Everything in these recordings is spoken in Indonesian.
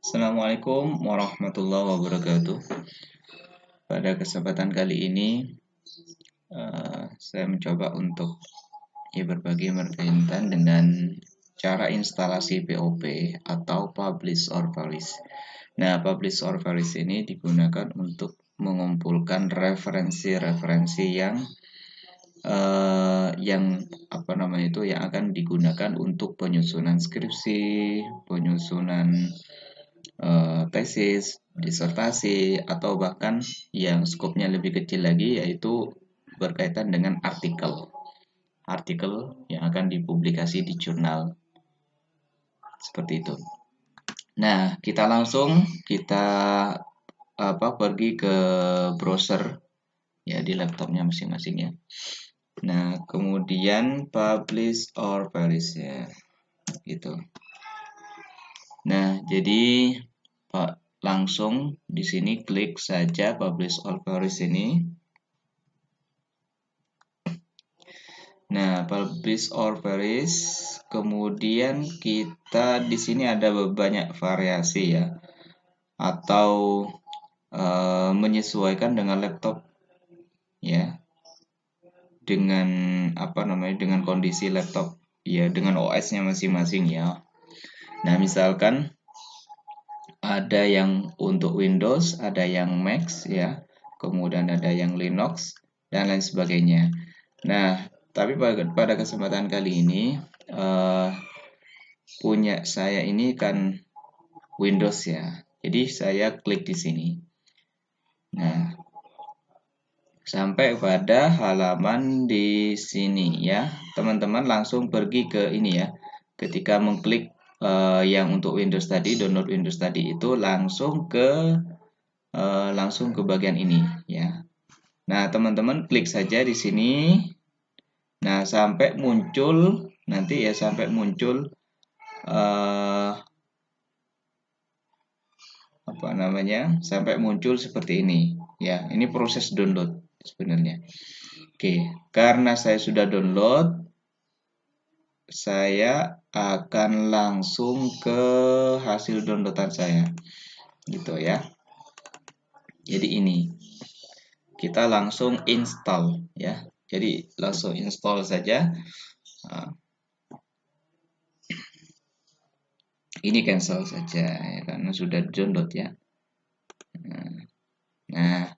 Assalamualaikum warahmatullahi wabarakatuh. Pada kesempatan kali ini, saya mencoba untuk berbagi berkaitan dengan cara instalasi POP atau Publish or Vanish. Nah, Publish or Vanish ini digunakan untuk mengumpulkan referensi-referensi yang yang akan digunakan untuk penyusunan skripsi, penyusunan tesis, disertasi, atau bahkan yang skopnya lebih kecil lagi yaitu berkaitan dengan artikel yang akan dipublikasi di jurnal seperti itu. Nah, kita pergi ke browser ya di laptopnya masing-masing ya. Nah, kemudian publish or vanish ya gitu. Nah, jadi langsung di sini klik saja Publish or Vanish ini. Nah, Publish or Vanish, kemudian kita di sini ada banyak variasi ya, atau menyesuaikan dengan laptop ya, dengan dengan kondisi laptop ya, dengan OS-nya masing-masing ya. Nah, misalkan ada yang untuk Windows, ada yang Mac ya, kemudian ada yang Linux dan lain sebagainya. Nah, tapi pada kesempatan kali ini punya saya ini kan Windows ya. Jadi saya klik di sini. Nah, sampai pada halaman di sini ya. Teman-teman langsung pergi ke ini ya. Ketika mengklik yang untuk Windows tadi, download Windows tadi itu langsung ke bagian ini ya. Nah, teman-teman klik saja di sini. Nah, sampai muncul sampai muncul seperti ini ya. Ini proses download sebenarnya. Oke, karena saya sudah download, saya akan langsung ke hasil downloadan saya gitu ya. Jadi ini kita langsung install ya. Jadi langsung install saja. Ini cancel saja ya, karena sudah download ya. Nah,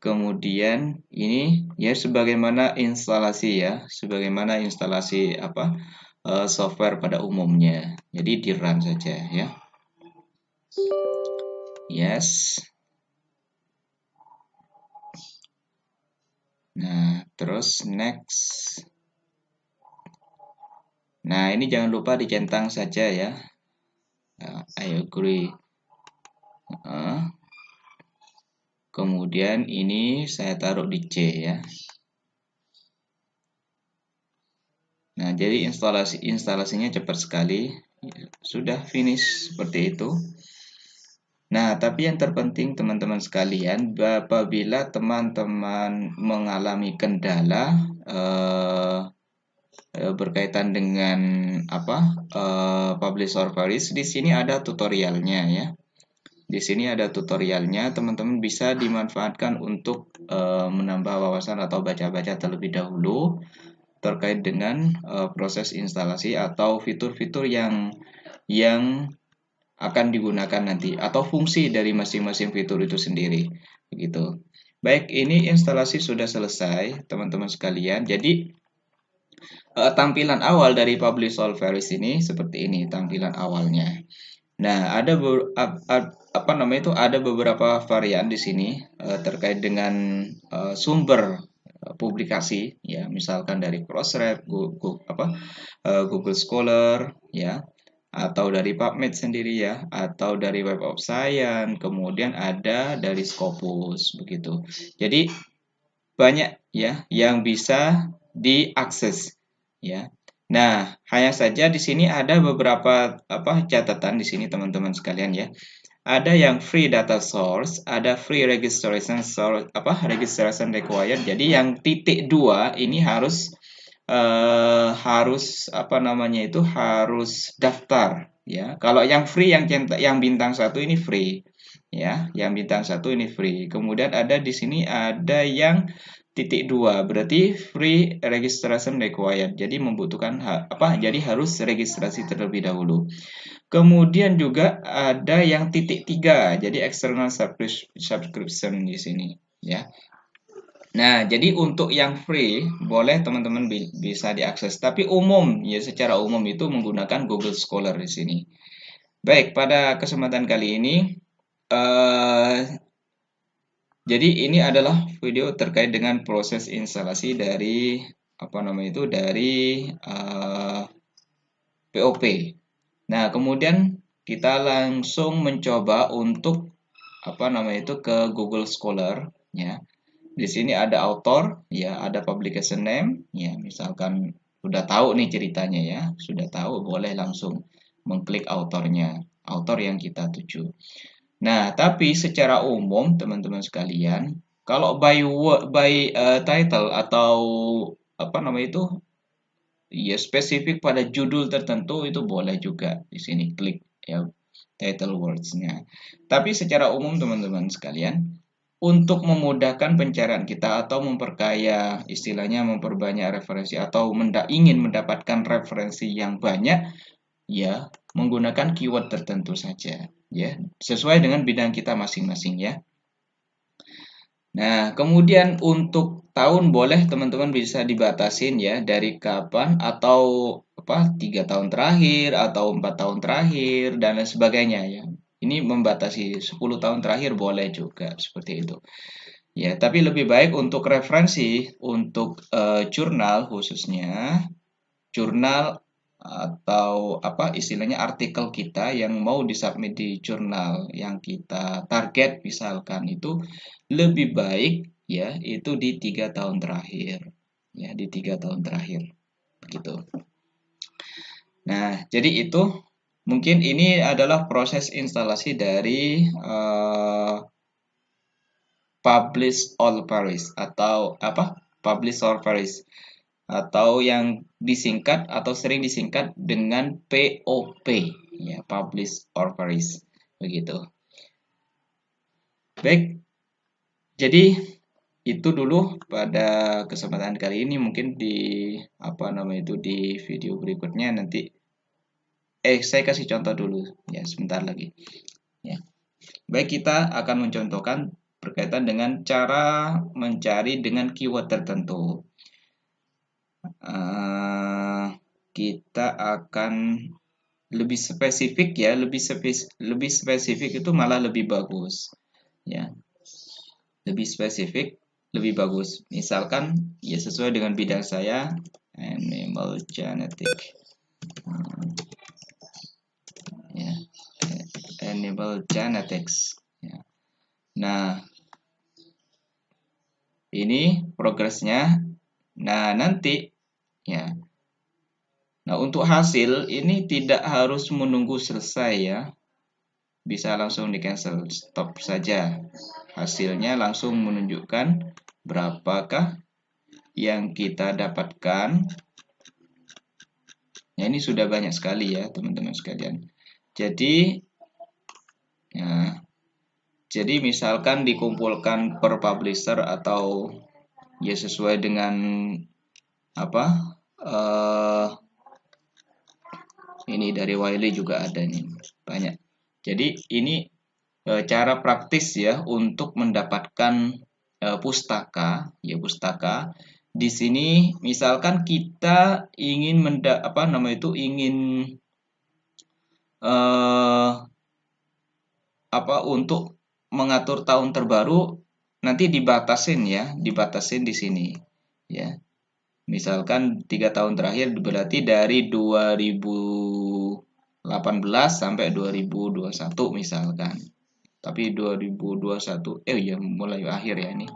kemudian ini ya sebagaimana instalasi software pada umumnya. Jadi di run saja ya. Yes. Nah, terus next. Nah, ini jangan lupa dicentang saja ya. I agree. Kemudian ini saya taruh di C ya. Nah, jadi instalasinya cepat sekali. Sudah finish seperti itu. Nah, tapi yang terpenting teman-teman sekalian, apabila teman-teman mengalami kendala berkaitan dengan Publish or Vanish, di sini ada tutorialnya ya. Di sini ada tutorialnya, teman-teman bisa dimanfaatkan untuk menambah wawasan atau baca-baca terlebih dahulu terkait dengan proses instalasi atau fitur-fitur yang akan digunakan nanti atau fungsi dari masing-masing fitur itu sendiri begitu. Baik, ini instalasi sudah selesai teman-teman sekalian. Jadi tampilan awal dari Publish or Vanish ini seperti ini tampilan awalnya. Nah, ada beberapa varian di sini terkait dengan sumber publikasi ya, misalkan dari Crossref, Google Scholar ya, atau dari PubMed sendiri ya, atau dari Web of Science, kemudian ada dari Scopus begitu. Jadi banyak ya yang bisa diakses ya. Nah, hanya saja di sini ada beberapa catatan di sini teman-teman sekalian ya. Ada yang free data source, ada free registration source, registration required. Jadi yang titik 2 ini harus harus daftar ya. Kalau yang free yang bintang 1 ini free, ya. Yang bintang 1 ini free. Kemudian ada di sini ada yang titik 2, berarti free registration required. Jadi membutuhkan jadi harus registrasi terlebih dahulu. Kemudian juga ada yang titik 3, jadi external subscription di sini, ya. Nah, jadi untuk yang free boleh teman-teman bisa diakses, tapi umum ya, secara umum itu menggunakan Google Scholar di sini. Baik, pada kesempatan kali ini eh, jadi ini adalah video terkait dengan proses instalasi dari POP. Nah, kemudian kita langsung mencoba untuk ke Google Scholar, ya. Di sini ada author, ya, ada publication name, ya, misalkan sudah tahu nih ceritanya, ya, sudah tahu, boleh langsung mengklik authornya, author yang kita tuju. Nah, tapi secara umum teman-teman sekalian, kalau by title atau ya spesifik pada judul tertentu itu boleh juga di sini klik, ya, title words-nya. Tapi secara umum teman-teman sekalian, untuk memudahkan pencarian kita atau memperkaya, istilahnya memperbanyak referensi atau ingin mendapatkan referensi yang banyak, ya, menggunakan keyword tertentu saja, ya, sesuai dengan bidang kita masing-masing, ya. Nah, kemudian untuk tahun boleh teman-teman bisa dibatasin, ya, dari kapan, atau 3 tahun terakhir atau 4 tahun terakhir dan lain sebagainya, ya. Ini membatasi 10 tahun terakhir boleh juga seperti itu. Ya, tapi lebih baik untuk referensi untuk jurnal, khususnya jurnal atau istilahnya artikel kita yang mau disubmit di jurnal yang kita target, misalkan itu lebih baik, ya, itu di 3 tahun terakhir, ya, di 3 tahun terakhir begitu. Nah, jadi itu mungkin ini adalah proses instalasi dari Publish All Paris atau Publish All Paris, atau yang disingkat atau sering disingkat dengan POP, ya, Publish All Paris begitu. Baik, jadi itu dulu pada kesempatan kali ini. Mungkin di di video berikutnya nanti saya kasih contoh dulu, ya, sebentar lagi, ya. Baik, kita akan mencontohkan berkaitan dengan cara mencari dengan keyword tertentu. Kita akan lebih spesifik, ya, lebih spesifik itu malah lebih bagus, ya, lebih spesifik lebih bagus. Misalkan, ya, sesuai dengan bidang saya, animal genetic, ya, animal genetics, ya. Nah, ini progresnya. Nah, nanti, ya. Nah, untuk hasil ini tidak harus menunggu selesai, ya. Bisa langsung di cancel, stop saja. Hasilnya langsung menunjukkan berapakah yang kita dapatkan. Ya, ini sudah banyak sekali, ya, teman-teman sekalian. Jadi, ya, jadi misalkan dikumpulkan per publisher atau, ya, sesuai dengan ini dari Wiley juga ada nih, banyak. Jadi ini cara praktis, ya, untuk mendapatkan pustaka, ya, pustaka. Di sini misalkan kita ingin untuk mengatur tahun terbaru, nanti dibatasin, ya, dibatasin di sini, ya. Misalkan 3 tahun terakhir berarti dari 2018 sampai 2021 misalkan. Tapi 2021 ya mulai akhir, ya, ini.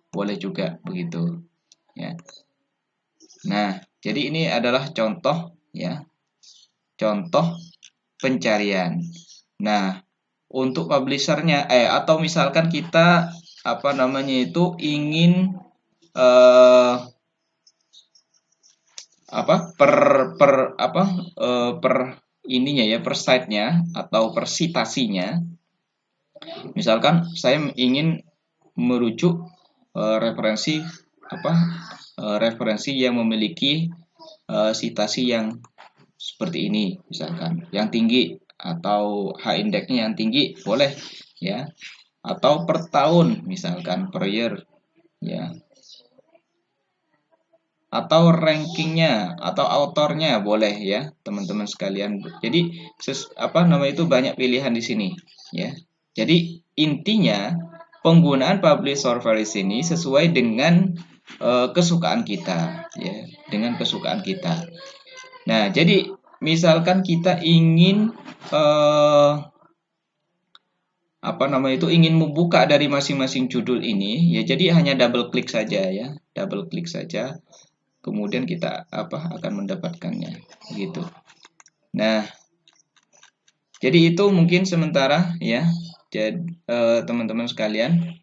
Boleh juga begitu, ya. Nah, jadi ini adalah contoh, ya. Contoh pencarian. Nah, untuk publishernya atau misalkan kita ingin per ininya ya, per site-nya atau per citasinya. Misalkan saya ingin merujuk referensi apa referensi yang memiliki citasi yang seperti ini, misalkan yang tinggi atau H-index-nya yang tinggi boleh ya, atau per tahun misalkan per year ya, atau rankingnya atau autornya boleh ya teman-teman sekalian. Jadi itu banyak pilihan di sini ya. Jadi intinya penggunaan publish or vary ini sesuai dengan kesukaan kita ya, dengan kesukaan kita. Nah, jadi misalkan kita ingin ingin membuka dari masing-masing judul ini ya, jadi hanya double klik saja ya, double klik saja, kemudian kita akan mendapatkannya gitu. Nah, jadi itu mungkin sementara ya. Jadi teman-teman sekalian,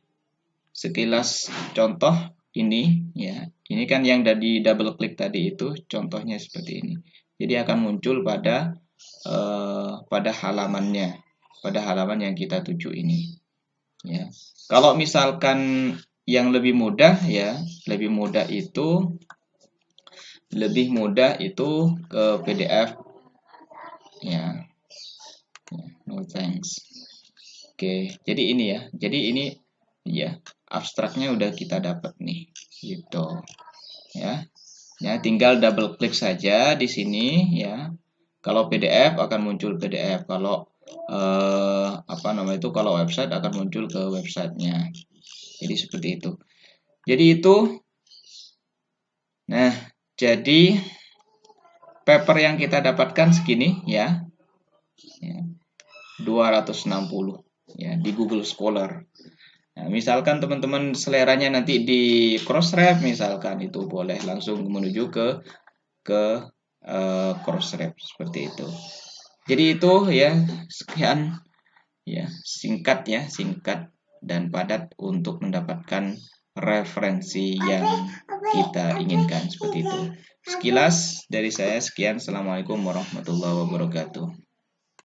sekilas contoh ini ya. Ini kan yang dari double klik tadi itu contohnya seperti ini. Jadi akan muncul pada halamannya, pada halaman yang kita tuju ini. Ya. Kalau misalkan yang lebih mudah ya, lebih mudah itu ke PDF ya. No thanks. Oke, jadi ini ya. Jadi ini ya, abstraknya udah kita dapat nih gitu. Ya. Ya, tinggal double klik saja di sini ya. Kalau PDF akan muncul PDF, kalau kalau website akan muncul ke websitenya. Jadi seperti itu. Nah, jadi paper yang kita dapatkan segini ya. 260 ya di Google Scholar. Nah, misalkan teman-teman seleranya nanti di Crossref misalkan, itu boleh langsung menuju ke Crossref seperti itu. Jadi itu ya, sekian ya, singkat dan padat untuk mendapatkan referensi yang kita inginkan seperti itu. Sekilas dari saya sekian. Assalamualaikum warahmatullahi wabarakatuh.